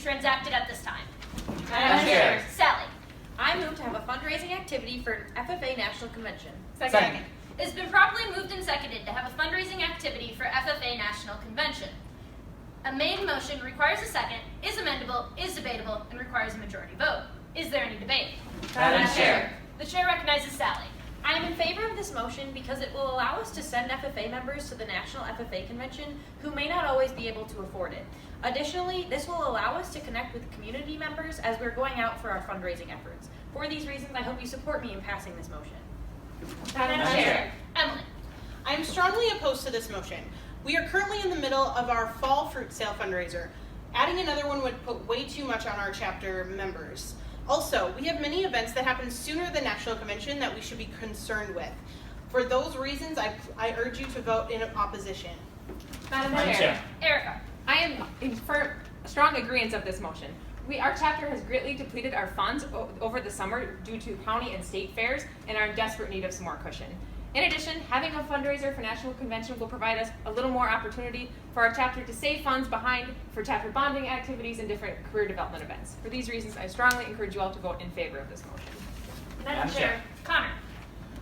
transacted at this time? Madam Chair. Sally. I move to have a fundraising activity for FFA National Convention. Second. It's been properly moved and seconded to have a fundraising activity for FFA National Convention. A main motion requires a second, is amendable, is debatable, and requires a majority vote. Is there any debate? Madam Chair. The chair recognizes Sally. I am in favor of this motion because it will allow us to send FFA members to the National FFA Convention who may not always be able to afford it. Additionally, this will allow us to connect with community members as we're going out for our fundraising efforts. For these reasons, I hope you support me in passing this motion. Madam Chair. Emily. I am strongly opposed to this motion. We are currently in the middle of our fall fruit sale fundraiser. Adding another one would put way too much on our chapter members. Also, we have many events that happen sooner than National Convention that we should be concerned with. For those reasons, I urge you to vote in opposition. Madam Chair. Erica. I am in strong agreement of this motion. Our chapter has greatly depleted our funds over the summer due to county and state fairs and are in desperate need of some more cushion. In addition, having a fundraiser for National Convention will provide us a little more opportunity for our chapter to save funds behind for chapter bonding activities and different career development events. For these reasons, I strongly encourage you all to vote in favor of this motion. Madam Chair. Connor.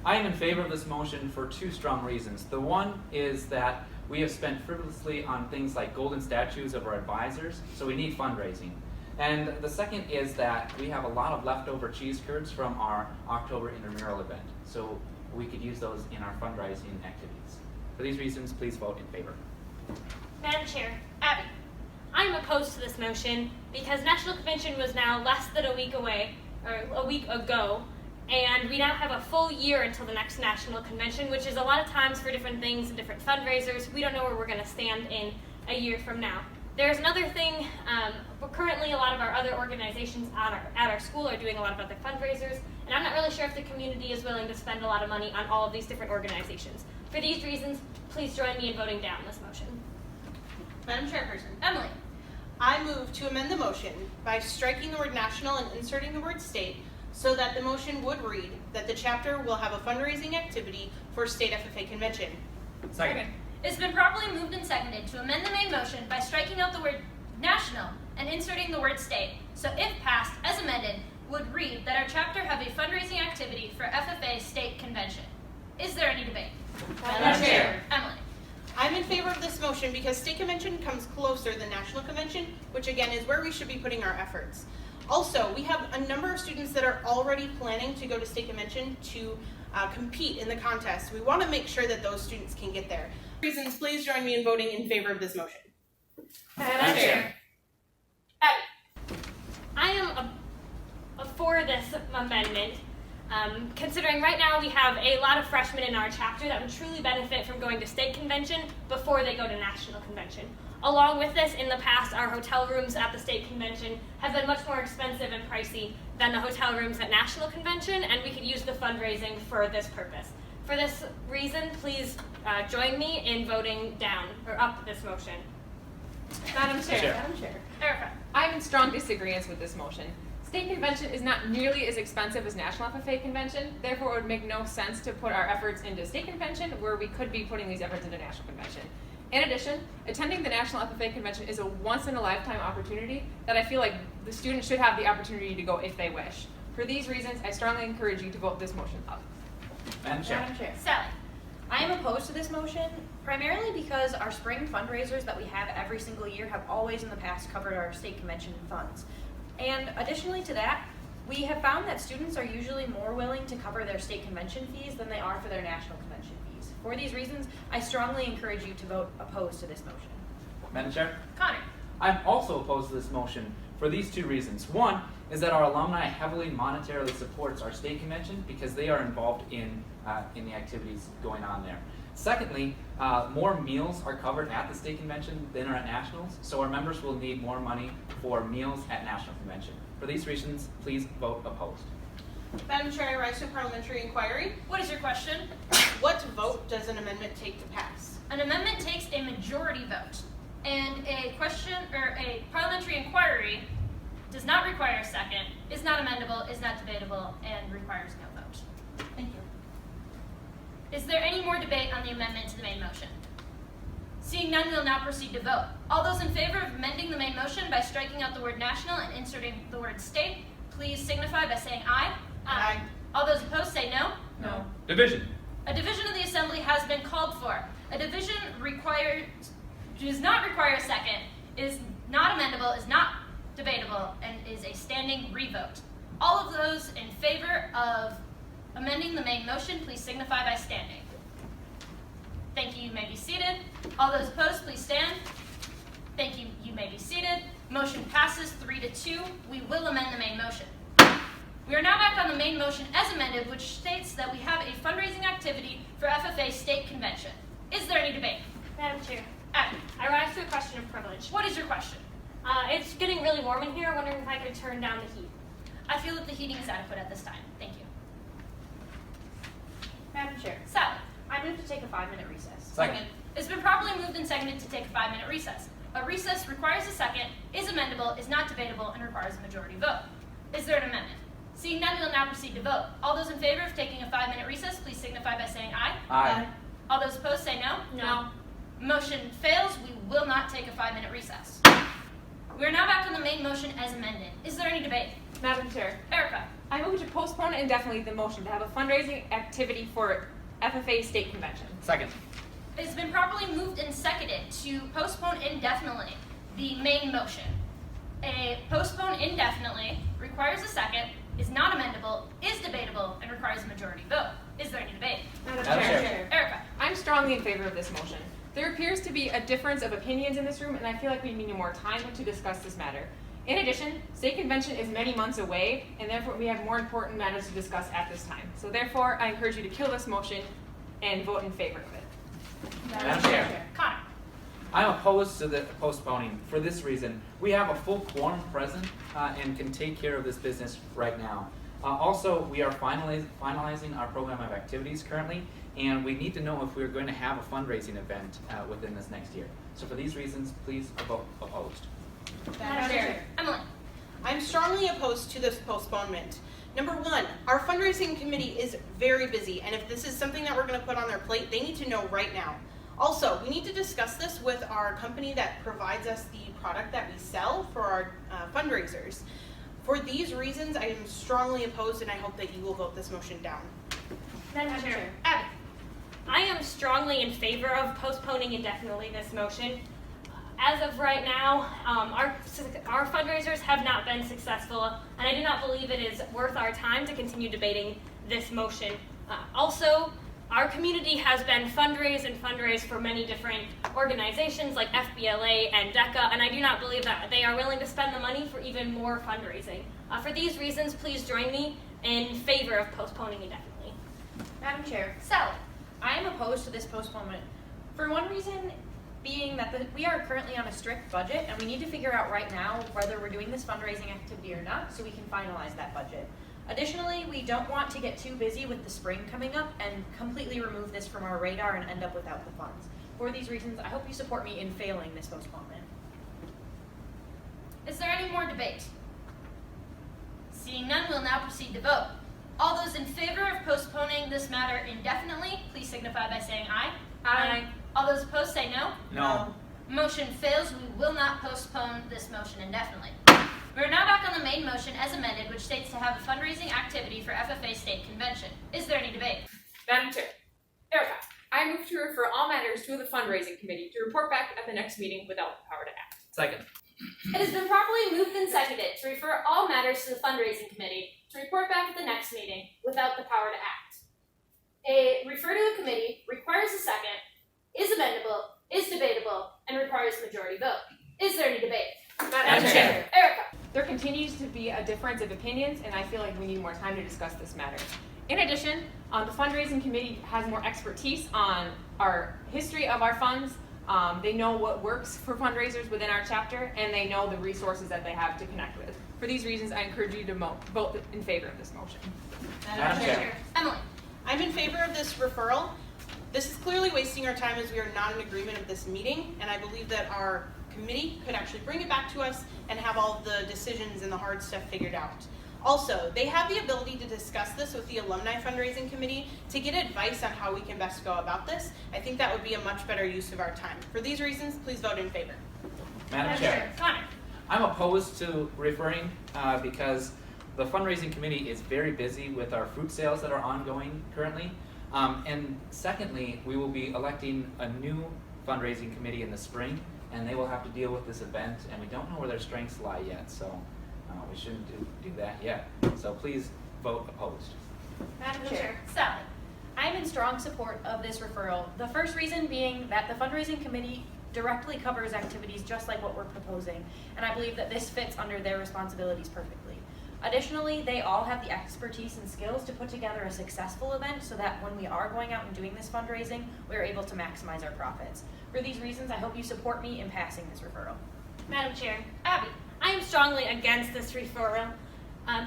I am in favor of this motion for two strong reasons. The one is that we have spent frivolously on things like golden statues of our advisors, so we need fundraising. And the second is that we have a lot of leftover cheese curds from our October intramural event, so we could use those in our fundraising activities. For these reasons, please vote in favor. Madam Chair. Abby. I'm opposed to this motion because National Convention was now less than a week away, or a week ago, and we now have a full year until the next National Convention, which is a lot of times for different things and different fundraisers. We don't know where we're going to stand in a year from now. There's another thing, currently a lot of our other organizations at our school are doing a lot of other fundraisers, and I'm not really sure if the community is willing to spend a lot of money on all of these different organizations. For these reasons, please join me in voting down this motion. Madam Chairperson. Emily. I move to amend the motion by striking the word national and inserting the word state so that the motion would read that the chapter will have a fundraising activity for state FFA convention. Second. It's been properly moved and seconded to amend the main motion by striking out the word national and inserting the word state. So if passed, as amended, would read that our chapter have a fundraising activity for FFA state convention. Is there any debate? Madam Chair. Emily. I'm in favor of this motion because state convention comes closer than national convention, which again is where we should be putting our efforts. Also, we have a number of students that are already planning to go to state convention to compete in the contest. We want to make sure that those students can get there. Reasons, please join me in voting in favor of this motion. Madam Chair. Abby. I am for this amendment, considering right now we have a lot of freshmen in our chapter that would truly benefit from going to state convention before they go to national convention. Along with this, in the past, our hotel rooms at the state convention have been much more expensive and pricey than the hotel rooms at national convention, and we could use the fundraising for this purpose. For this reason, please join me in voting down or up this motion. Madam Chair. Chair. Erica. I'm in strong disagreement with this motion. State convention is not nearly as expensive as National FFA convention, therefore it would make no sense to put our efforts into state convention where we could be putting these efforts into national convention. In addition, attending the National FFA convention is a once-in-a-lifetime opportunity that I feel like the students should have the opportunity to go if they wish. For these reasons, I strongly encourage you to vote this motion up. Madam Chair. Madam Chair. Sally. I am opposed to this motion primarily because our spring fundraisers that we have every single year have always in the past covered our state convention funds. And additionally to that, we have found that students are usually more willing to cover their state convention fees than they are for their national convention fees. For these reasons, I strongly encourage you to vote opposed to this motion. Madam Chair. Connor. I'm also opposed to this motion for these two reasons. One is that our alumni heavily monetarily supports our state convention because they are involved in the activities going on there. Secondly, more meals are covered at the state convention than are at nationals, so our members will need more money for meals at national convention. For these reasons, please vote opposed. Madam Chair, I rise to parliamentary inquiry. What is your question? What vote does an amendment take to pass? An amendment takes a majority vote, and a question or a parliamentary inquiry does not require a second, is not amendable, is not debatable, and requires no vote. Thank you. Is there any more debate on the amendment to the main motion? Seeing none, we will now proceed to vote. All those in favor of amending the main motion by striking out the word national and inserting the word state, please signify by saying aye. Aye. All those opposed say no. No. Division. A division of the assembly has been called for. A division does not require a second, is not amendable, is not debatable, and is a standing revote. All of those in favor of amending the main motion, please signify by standing. Thank you, you may be seated. All those opposed, please stand. Thank you, you may be seated. Motion passes 3-2. We will amend the main motion. We are now back on the main motion as amended, which states that we have a fundraising activity for FFA State Convention. Is there any debate? Madam Chair, Abby, I rise to a question of privilege. what is your question? It's getting really warm in here. I'm wondering if I could turn down the heat. I feel that the heating is adequate at this time. Thank you. Madam Chair, Sally. I move to take a 5-minute recess. Second. It's been properly moved and seconded to take a 5-minute recess. A recess requires a second, is amendable, is not debatable, and requires a majority vote. Is there an amendment? Seeing none, we will now proceed to vote. All those in favor of taking a 5-minute recess, please signify by saying aye. Aye. All those opposed say no. No. Motion fails. We will not take a 5-minute recess. We are now back on the main motion as amended. Is there any debate? Madam Chair, Erica. I move to postpone indefinitely the motion to have a fundraising activity for FFA State Convention. Second. It has been properly moved and seconded to postpone indefinitely the main motion. A postpone indefinitely requires a second, is not amendable, is debatable, and requires a majority vote. Is there any debate? Madam Madam Chair. Chair. Erica. I'm strongly in favor of this motion. There appears to be a difference of opinions in this room, and I feel like we need more time to discuss this matter. In addition, state convention is many months away, and therefore we have more important matters to discuss at this time. So therefore, I encourage you to kill this motion and vote in favor of it. Madam Chair. Connor. I'm opposed to the postponing for this reason. We have a full quorum present and can take care of this business right now. Also, we are finalizing our program of activities currently, and we need to know if we're going to have a fundraising event within this next year. So for these reasons, please vote opposed. Madam Chair. Emily. I'm strongly opposed to this postponement. Number one, our fundraising committee is very busy, and if this is something that we're going to put on their plate, they need to know right now. Also, we need to discuss this with our company that provides us the product that we sell for our fundraisers. For these reasons, I am strongly opposed, and I hope that you will vote this motion down. Madam Chair, Abby. I am strongly in favor of postponing indefinitely this motion. As of right now, our fundraisers have not been successful, and I do not believe it is worth our time to continue debating this motion. Also, our community has been fundraise for many different organizations like FBLA and DECA, and I do not believe that they are willing to spend the money for even more fundraising. For these reasons, please join me in favor of postponing indefinitely. Madam Chair, Sally. I am opposed to this postponement. For one reason being that we are currently on a strict budget, and we need to figure out right now whether we're doing this fundraising activity or not so we can finalize that budget. Additionally, we don't want to get too busy with the spring coming up and completely remove this from our radar and end up without the funds. For these reasons, I hope you support me in failing this postponement. Is there any more debate? Seeing none, we'll now proceed to vote. All those in favor of postponing this matter indefinitely, please signify by saying aye. Aye. All those opposed say no. No. Motion fails. We will not postpone this motion indefinitely. We are now back on the main motion as amended, which states to have a fundraising activity for FFA State Convention. Is there any debate? Madam Chair. Erica. I move to refer all matters to the fundraising committee to report back at the next meeting without the power to act. Second. It has been properly moved and seconded to refer all matters to the fundraising committee to report back at the next meeting without the power to act. A refer to a committee requires a second, is amendable, is debatable, and requires a majority vote. Is there any debate? Madam Chair. Erica. There continues to be a difference of opinions, and I feel like we need more time to discuss this matter. In addition, the fundraising committee has more expertise on our history of our funds. They know what works for fundraisers within our chapter, and they know the resources that they have to connect with. For these reasons, I encourage you to vote in favor of this motion. Madam Chair. Emily. I'm in favor of this referral. This is clearly wasting our time as we are not in agreement of this meeting, and I believe that our committee could actually bring it back to us and have all the decisions and the hard stuff figured out. Also, they have the ability to discuss this with the Alumni Fundraising Committee to get advice on how we can best go about this. I think that would be a much better use of our time. For these reasons, please vote in favor. Madam Chair, Connor. I'm opposed to referring because the fundraising committee is very busy with our fruit sales that are ongoing currently. And secondly, we will be electing a new fundraising committee in the spring, and they will have to deal with this event, and we don't know where their strengths lie yet, so we shouldn't do that yet. So please vote opposed. Madam Chair. Chair, Sally. I am in strong support of this referral. The first reason being that the fundraising committee directly covers activities just like what we're proposing, and I believe that this fits under their responsibilities perfectly. Additionally, they all have the expertise and skills to put together a successful event so that when we are going out and doing this fundraising, we're able to maximize our profits. For these reasons, I hope you support me in passing this referral. Madam Chair, Abby. I am strongly against this referral.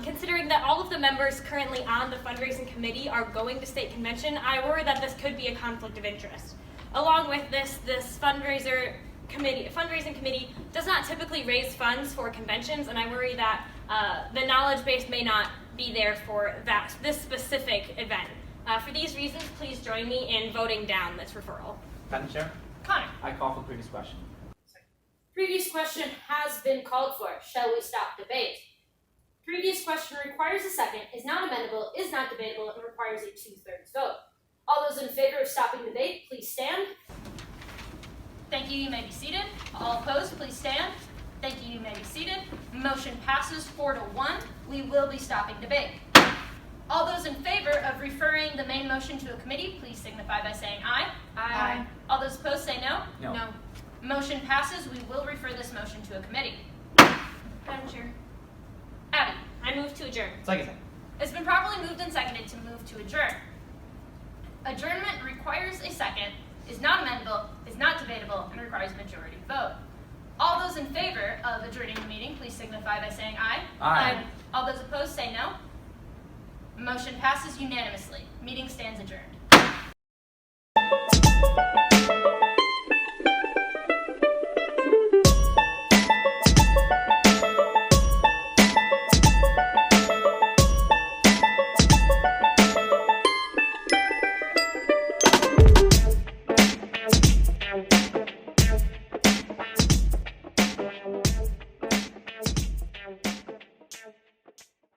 Considering that all of the members currently on the fundraising committee are going to state convention, I worry that this could be a conflict of interest. Along with this fundraising committee does not typically raise funds for conventions, and I worry that the knowledge base may not be there for this specific event. For these reasons, please join me in voting down this referral. Madam Chair, Connor. I call for the previous question. Previous question has been called for. Shall we stop debate? Previous question requires a second, is not amendable, is not debatable, and requires a 2/3 vote. All those in favor of stopping debate, please stand. Thank you, you may be seated. All opposed, please stand. Thank you, you may be seated. Motion passes 4-1. We will be stopping debate. All those in favor of referring the main motion to a committee, please signify by saying aye. Aye. All those opposed say no. No. Motion passes. We will refer this motion to a committee. Madam Chair. Abby. I move to adjourn. Second. It's been properly moved and seconded to move to adjourn. Adjournment requires a second, is not amendable, is not debatable, and requires a majority vote. All those in favor of adjourning the meeting, please signify by saying aye. Aye. All those opposed say no. Motion passes unanimously. Meeting stands adjourned.